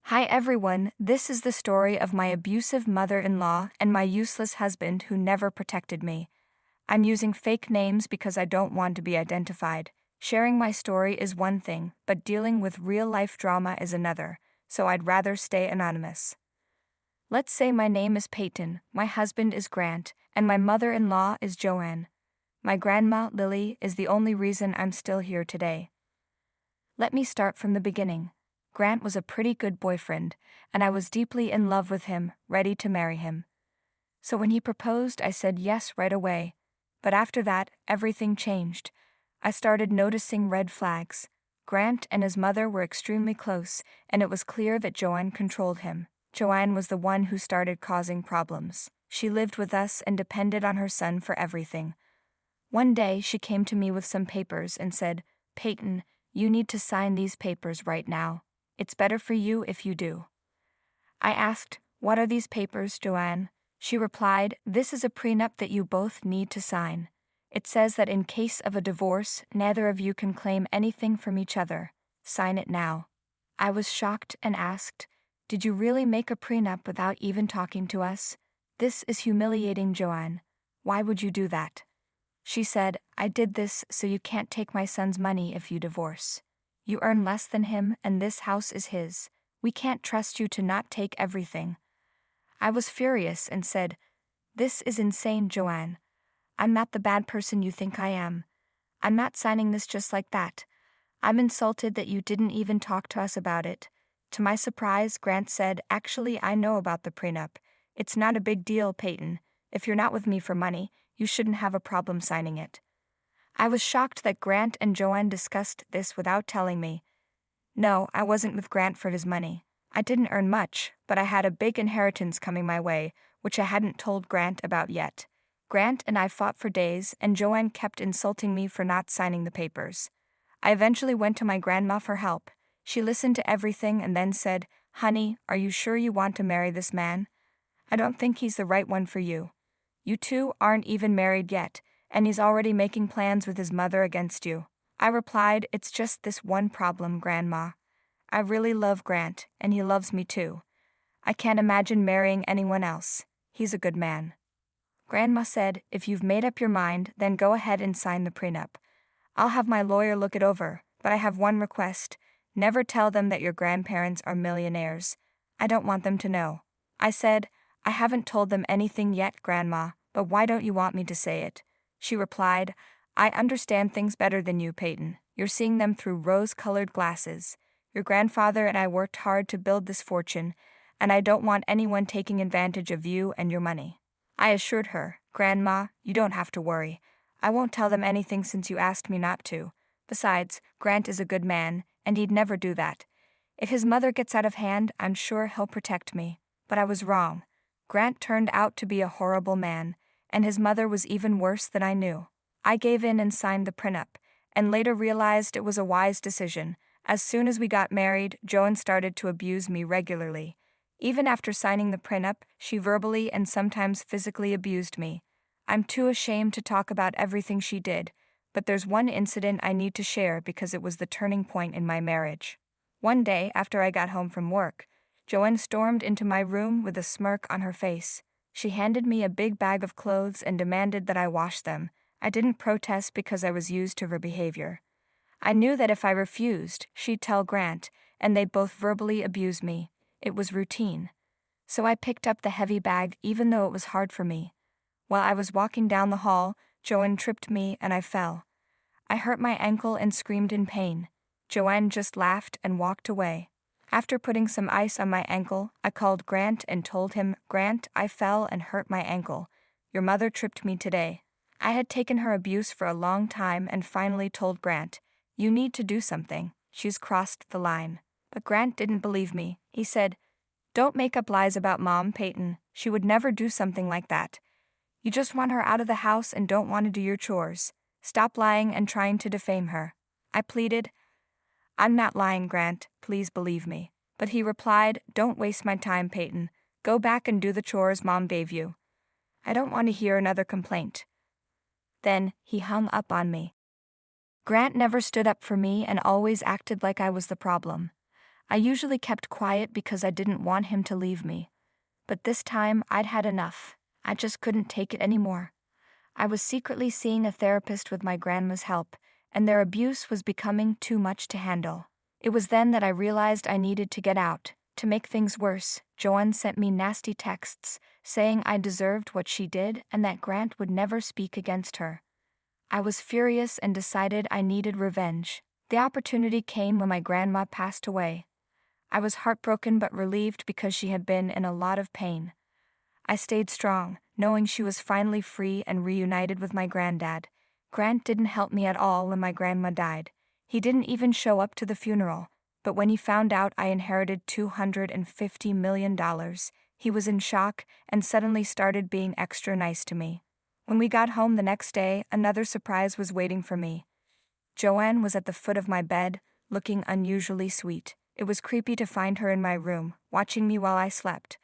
Hi everyone, this is the story of my abusive mother-in-law and my useless husband who never protected me. I'm using fake names because I don't want to be identified. Sharing my story is one thing, but dealing with real-life drama is another, so I'd rather stay anonymous. Let's say my name is Peyton, my husband is Grant, and my mother-in-law is Joanne. My grandma, Lily, is the only reason I'm still here today. Let me start from the beginning. Grant was a pretty good boyfriend, and I was deeply in love with him, ready to marry him. So when he proposed, I said yes right away. But after that, everything changed. I started noticing red flags. Grant and his mother were extremely close, and it was clear that Joanne controlled him. Joanne was the one who started causing problems. She lived with us and depended on her son for everything. One day, she came to me with some papers and said, "Peyton, you need to sign these papers right now. It's better for you if you do." I asked, "What are these papers, Joanne?" She replied, "This is a prenup that you both need to sign. It says that in case of a divorce, neither of you can claim anything from each other. Sign it now." I was shocked and asked, "Did you really make a prenup without even talking to us? This is humiliating, Joanne. Why would you do that?" She said, "I did this so you can't take my son's money if you divorce. You earn less than him and this house is his. We can't trust you to not take everything." I was furious and said, "This is insane, Joanne. I'm not the bad person you think I am. I'm not signing this just like that. I'm insulted that you didn't even talk to us about it." To my surprise, Grant said, "Actually, I know about the prenup. It's not a big deal, Peyton. If you're not with me for money, you shouldn't have a problem signing it." I was shocked that Grant and Joanne discussed this without telling me. No, I wasn't with Grant for his money. I didn't earn much, but I had a big inheritance coming my way, which I hadn't told Grant about yet. Grant and I fought for days, and Joanne kept insulting me for not signing the papers. I eventually went to my grandma for help. She listened to everything and then said, "Honey, are you sure you want to marry this man? I don't think he's the right one for you. You two aren't even married yet, and he's already making plans with his mother against you." I replied, "It's just this one problem, Grandma. I really love Grant, and he loves me too. I can't imagine marrying anyone else. He's a good man." Grandma said, "If you've made up your mind, then go ahead and sign the prenup. I'll have my lawyer look it over, but I have one request. Never tell them that your grandparents are millionaires. I don't want them to know." I said, "I haven't told them anything yet, Grandma, but why don't you want me to say it?" She replied, "I understand things better than you, Peyton. You're seeing them through rose-colored glasses. Your grandfather and I worked hard to build this fortune, and I don't want anyone taking advantage of you and your money." I assured her, "Grandma, you don't have to worry. I won't tell them anything since you asked me not to. Besides, Grant is a good man, and he'd never do that. If his mother gets out of hand, I'm sure he'll protect me." But I was wrong. Grant turned out to be a horrible man, and his mother was even worse than I knew. I gave in and signed the prenup, and later realized it was a wise decision. As soon as we got married, Joanne started to abuse me regularly. Even after signing the prenup, she verbally and sometimes physically abused me. I'm too ashamed to talk about everything she did, but there's one incident I need to share because it was the turning point in my marriage. One day, after I got home from work, Joanne stormed into my room with a smirk on her face. She handed me a big bag of clothes and demanded that I wash them. I didn't protest because I was used to her behavior. I knew that if I refused, she'd tell Grant, and they'd both verbally abuse me. It was routine. So I picked up the heavy bag even though it was hard for me. While I was walking down the hall, Joanne tripped me and I fell. I hurt my ankle and screamed in pain. Joanne just laughed and walked away. After putting some ice on my ankle, I called Grant and told him, "Grant, I fell and hurt my ankle. Your mother tripped me today." I had taken her abuse for a long time and finally told Grant, "You need to do something. She's crossed the line." But Grant didn't believe me. He said, "Don't make up lies about Mom, Peyton. She would never do something like that. You just want her out of the house and don't want to do your chores. Stop lying and trying to defame her." I pleaded, "I'm not lying, Grant. Please believe me." But he replied, "Don't waste my time, Peyton. Go back and do the chores Mom gave you. I don't want to hear another complaint." Then he hung up on me. Grant never stood up for me and always acted like I was the problem. I usually kept quiet because I didn't want him to leave me. But this time, I'd had enough. I just couldn't take it anymore. I was secretly seeing a therapist with my grandma's help, and their abuse was becoming too much to handle. It was then that I realized I needed to get out. To make things worse, Joanne sent me nasty texts, saying I deserved what she did and that Grant would never speak against her. I was furious and decided I needed revenge. The opportunity came when my grandma passed away. I was heartbroken but relieved because she had been in a lot of pain. I stayed strong, knowing she was finally free and reunited with my granddad. Grant didn't help me at all when my grandma died. He didn't even show up to the funeral, but when he found out I inherited $250 million, he was in shock and suddenly started being extra nice to me. When we got home the next day, another surprise was waiting for me. Joanne was at the foot of my bed, looking unusually sweet. It was creepy to find her in my room, watching me while I slept.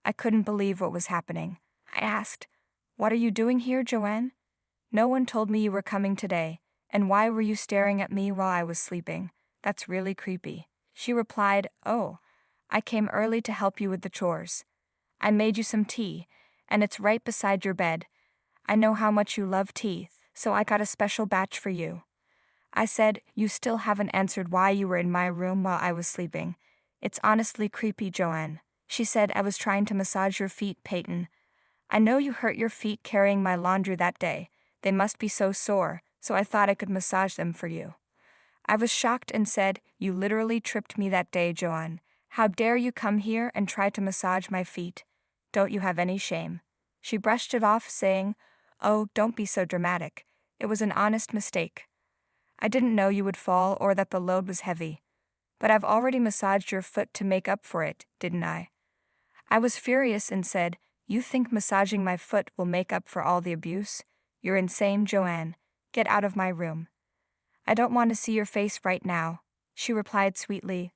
I couldn't believe what was happening. I asked, "What are you doing here, Joanne? No one told me you were coming today, and why were you staring at me while I was sleeping? That's really creepy." She replied, "Oh, I came early to help you with the chores. I made you some tea, and it's right beside your bed. I know how much you love tea, so I got a special batch for you." I said, "You still haven't answered why you were in my room while I was sleeping. It's honestly creepy, Joanne." She said, "I was trying to massage your feet, Peyton. I know you hurt your feet carrying my laundry that day. They must be so sore, so I thought I could massage them for you." I was shocked and said, "You literally tripped me that day, Joanne. How dare you come here and try to massage my feet? Don't you have any shame?" She brushed it off, saying, "Oh, don't be so dramatic. It was an honest mistake. I didn't know you would fall or that the load was heavy. But I've already massaged your foot to make up for it, didn't I?" I was furious and said, "You think massaging my foot will make up for all the abuse? You're insane, Joanne. Get out of my room." "I don't want to see your face right now," she replied sweetly.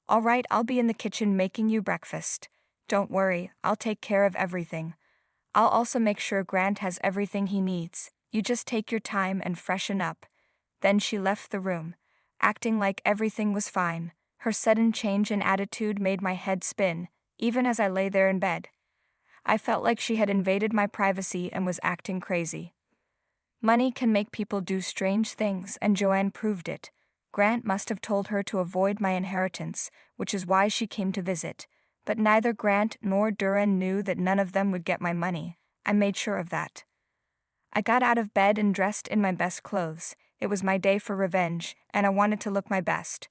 "All right, I'll be in the kitchen making you breakfast. Don't worry, I'll take care of everything. I'll also make sure Grant has everything he needs. You just take your time and freshen up." Then she left the room, acting like everything was fine. Her sudden change in attitude made my head spin, even as I lay there in bed. I felt like she had invaded my privacy and was acting crazy. Money can make people do strange things, and Joanne proved it. Grant must have told her to avoid my inheritance, which is why she came to visit. But neither Grant nor Duran knew that none of them would get my money. I made sure of that. I got out of bed and dressed in my best clothes. It was my day for revenge, and I wanted to look my best.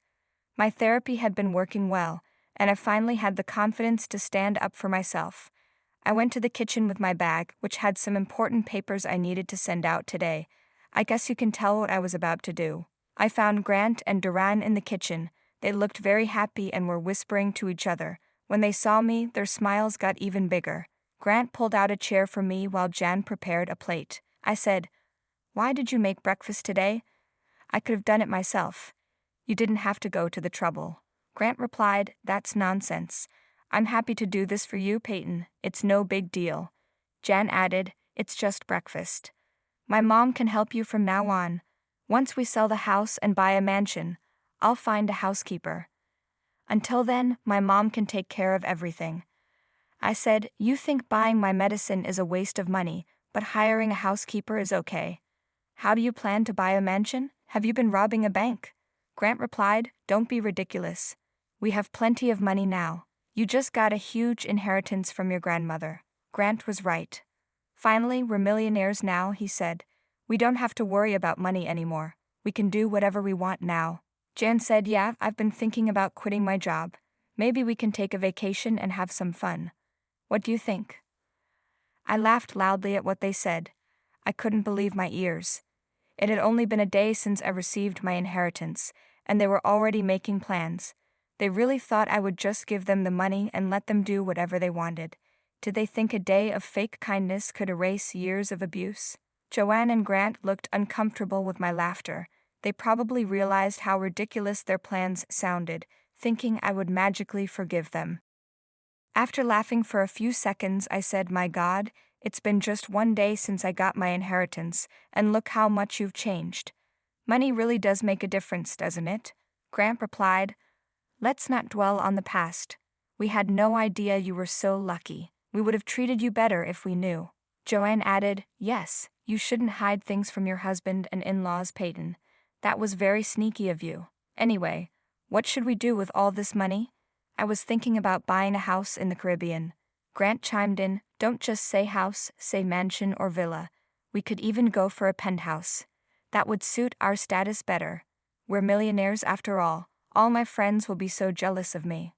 My therapy had been working well, and I finally had the confidence to stand up for myself. I went to the kitchen with my bag, which had some important papers I needed to send out today. I guess you can tell what I was about to do. I found Grant and Duran in the kitchen. They looked very happy and were whispering to each other. When they saw me, their smiles got even bigger. Grant pulled out a chair for me while Jan prepared a plate. I said, "Why did you make breakfast today? I could have done it myself. You didn't have to go to the trouble." Grant replied, "That's nonsense. I'm happy to do this for you, Peyton. It's no big deal." Jan added, "It's just breakfast. My mom can help you from now on. Once we sell the house and buy a mansion, I'll find a housekeeper. Until then, my mom can take care of everything." I said, "You think buying my medicine is a waste of money, but hiring a housekeeper is okay. How do you plan to buy a mansion? Have you been robbing a bank?" Grant replied, "Don't be ridiculous. We have plenty of money now. You just got a huge inheritance from your grandmother." Grant was right. "Finally, we're millionaires now," he said. "We don't have to worry about money anymore. We can do whatever we want now." Jan said, "Yeah, I've been thinking about quitting my job. Maybe we can take a vacation and have some fun. What do you think?" I laughed loudly at what they said. I couldn't believe my ears. It had only been a day since I received my inheritance, and they were already making plans. They really thought I would just give them the money and let them do whatever they wanted. Did they think a day of fake kindness could erase years of abuse? Joanne and Grant looked uncomfortable with my laughter. They probably realized how ridiculous their plans sounded, thinking I would magically forgive them. After laughing for a few seconds, I said, "My God, it's been just one day since I got my inheritance, and look how much you've changed. Money really does make a difference, doesn't it?" Grant replied, Let's not dwell on the past. We had no idea you were so lucky. We would have treated you better if we knew. Joanne added, yes, you shouldn't hide things from your husband and in-laws, Peyton. That was very sneaky of you. Anyway, what should we do with all this money? I was thinking about buying a house in the Caribbean. Grant chimed in, don't just say house, say mansion or villa. We could even go for a penthouse. That would suit our status better. We're millionaires after all. All my friends will be so jealous of me.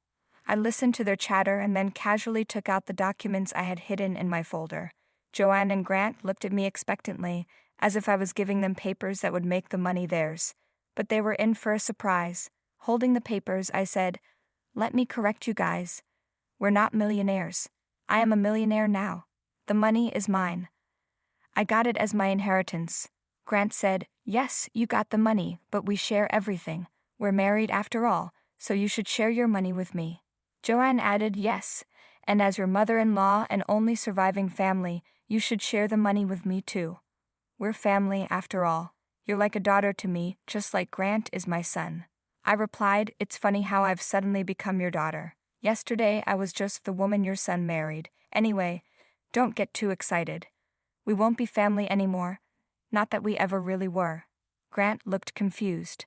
I listened to their chatter and then casually took out the documents I had hidden in my folder. Joanne and Grant looked at me expectantly, as if I was giving them papers that would make the money theirs. But they were in for a surprise. Holding the papers, I said, let me correct you guys. We're not millionaires. I am a millionaire now. The money is mine. I got it as my inheritance. Grant said, yes, you got the money, but we share everything. We're married after all, so you should share your money with me. Joanne added, yes, and as your mother-in-law and only surviving family, you should share the money with me too. We're family after all. You're like a daughter to me, just like Grant is my son. I replied, it's funny how I've suddenly become your daughter. Yesterday I was just the woman your son married. Anyway, don't get too excited. We won't be family anymore. Not that we ever really were. Grant looked confused.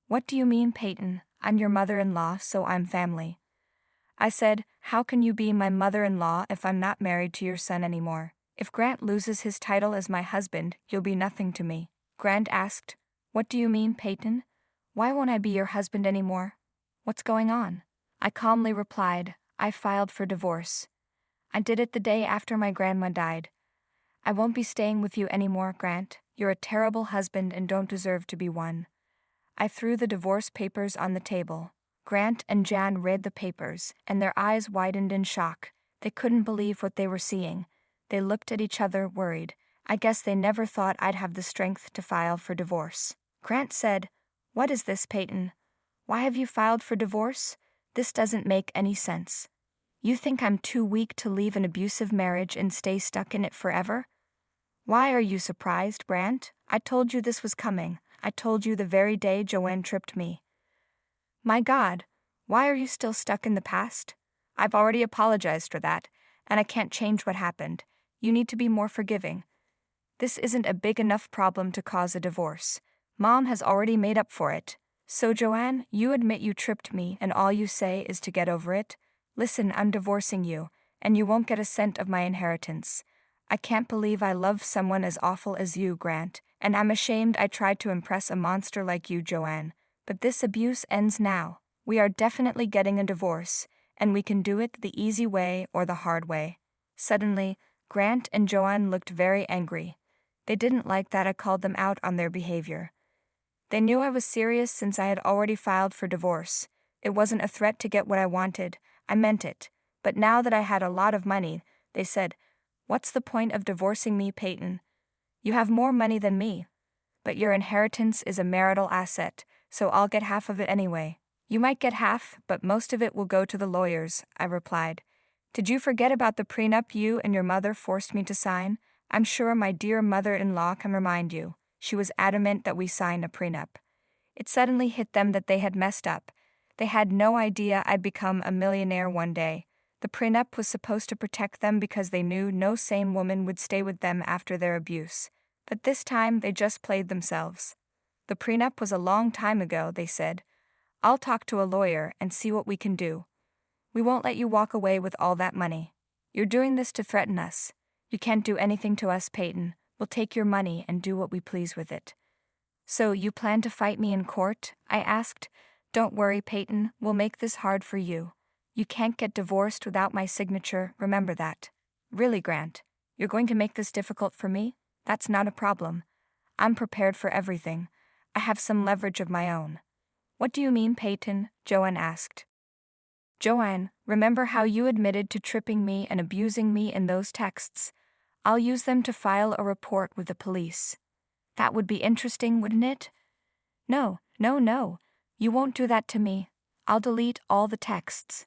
What do you mean, Peyton? I'm your mother-in-law, so I'm family. I said, how can you be my mother-in-law if I'm not married to your son anymore? If Grant loses his title as my husband, you'll be nothing to me. Grant asked, what do you mean, Peyton? Why won't I be your husband anymore? What's going on? I calmly replied, I filed for divorce. I did it the day after my grandma died. I won't be staying with you anymore, Grant. You're a terrible husband and don't deserve to be one. I threw the divorce papers on the table. Grant and Jan read the papers, and their eyes widened in shock. They couldn't believe what they were seeing. They looked at each other, worried. I guess they never thought I'd have the strength to file for divorce. Grant said, what is this, Peyton? Why have you filed for divorce? This doesn't make any sense. You think I'm too weak to leave an abusive marriage and stay stuck in it forever? Why are you surprised, Grant? I told you this was coming. I told you the very day Joanne tripped me. My God, why are you still stuck in the past? I've already apologized for that, and I can't change what happened. You need to be more forgiving. This isn't a big enough problem to cause a divorce. Mom has already made up for it. So Joanne, you admit you tripped me and all you say is to get over it? Listen, I'm divorcing you, and you won't get a cent of my inheritance. I can't believe I love someone as awful as you, Grant, and I'm ashamed I tried to impress a monster like you, Joanne. But this abuse ends now. We are definitely getting a divorce, and we can do it the easy way or the hard way. Suddenly, Grant and Joanne looked very angry. They didn't like that I called them out on their behavior. They knew I was serious since I had already filed for divorce. It wasn't a threat to get what I wanted. I meant it. But now that I had a lot of money, they said, what's the point of divorcing me, Peyton? You have more money than me. But your inheritance is a marital asset, so I'll get half of it anyway. You might get half, but most of it will go to the lawyers, I replied. Did you forget about the prenup you and your mother forced me to sign? I'm sure my dear mother-in-law can remind you. She was adamant that we sign a prenup. It suddenly hit them that they had messed up. They had no idea I'd become a millionaire one day. The prenup was supposed to protect them because they knew no sane woman would stay with them after their abuse. But this time they just played themselves. The prenup was a long time ago, they said. I'll talk to a lawyer and see what we can do. We won't let you walk away with all that money. You're doing this to threaten us. You can't do anything to us, Peyton. We'll take your money and do what we please with it. So you plan to fight me in court? I asked. Don't worry, Peyton. We'll make this hard for you. You can't get divorced without my signature, remember that. Really, Grant? You're going to make this difficult for me? That's not a problem. I'm prepared for everything. I have some leverage of my own. What do you mean, Peyton? Joanne asked. Joanne, remember how you admitted to tripping me and abusing me in those texts? I'll use them to file a report with the police. That would be interesting, wouldn't it? No. You won't do that to me. I'll delete all the texts.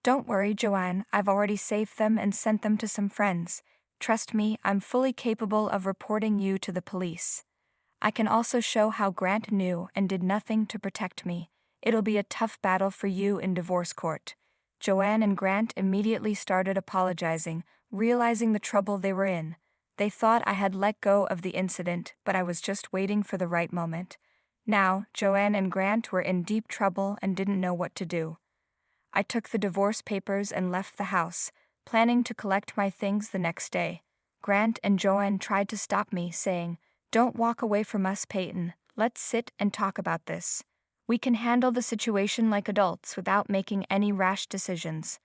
Don't worry, Joanne, I've already saved them and sent them to some friends. Trust me, I'm fully capable of reporting you to the police. I can also show how Grant knew and did nothing to protect me. It'll be a tough battle for you in divorce court." Joanne and Grant immediately started apologizing, realizing the trouble they were in. They thought I had let go of the incident, but I was just waiting for the right moment. Now, Joanne and Grant were in deep trouble and didn't know what to do. I took the divorce papers and left the house, planning to collect my things the next day. Grant and Joanne tried to stop me, saying, "Don't walk away from us, Peyton. Let's sit and talk about this. We can handle the situation like adults without making any rash decisions."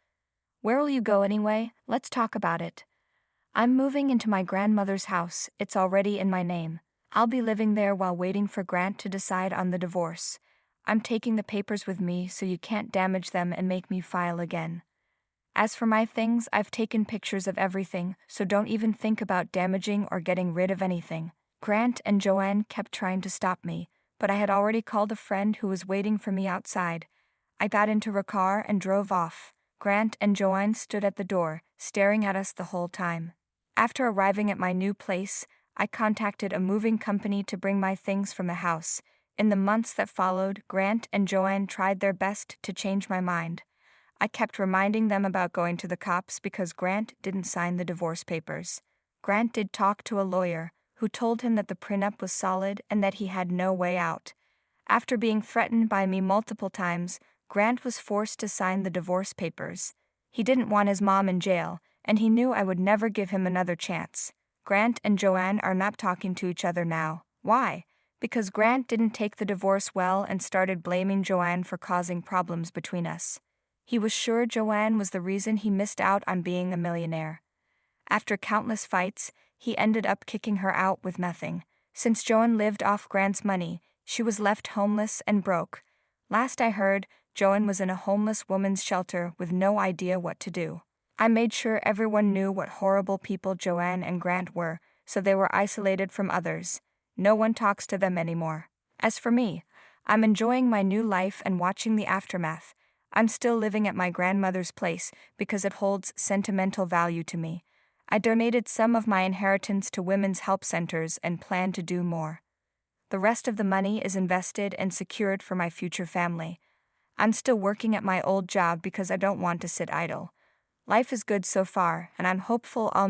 "Where will you go anyway? Let's talk about it." "I'm moving into my grandmother's house. It's already in my name. I'll be living there while waiting for Grant to decide on the divorce. I'm taking the papers with me so you can't damage them and make me file again. As for my things, I've taken pictures of everything, so don't even think about damaging or getting rid of anything." Grant and Joanne kept trying to stop me, but I had already called a friend who was waiting for me outside. I got into her car and drove off. Grant and Joanne stood at the door, staring at us the whole time. After arriving at my new place, I contacted a moving company to bring my things from the house. In the months that followed, Grant and Joanne tried their best to change my mind. I kept reminding them about going to the cops because Grant didn't sign the divorce papers. Grant did talk to a lawyer, who told him that the prenup was solid and that he had no way out. After being threatened by me multiple times, Grant was forced to sign the divorce papers. He didn't want his mom in jail, and he knew I would never give him another chance. Grant and Joanne are not talking to each other now. Why? Because Grant didn't take the divorce well and started blaming Joanne for causing problems between us. He was sure Joanne was the reason he missed out on being a millionaire. After countless fights, he ended up kicking her out with nothing. Since Joanne lived off Grant's money, she was left homeless and broke. Last I heard, Joanne was in a homeless woman's shelter with no idea what to do. I made sure everyone knew what horrible people Joanne and Grant were, so they were isolated from others. No one talks to them anymore. As for me, I'm enjoying my new life and watching the aftermath. I'm still living at my grandmother's place because it holds sentimental value to me. I donated some of my inheritance to women's help centers and plan to do more. The rest of the money is invested and secured for my future family. I'm still working at my old job because I don't want to sit idle. Life is good so far, and I'm hopeful I'll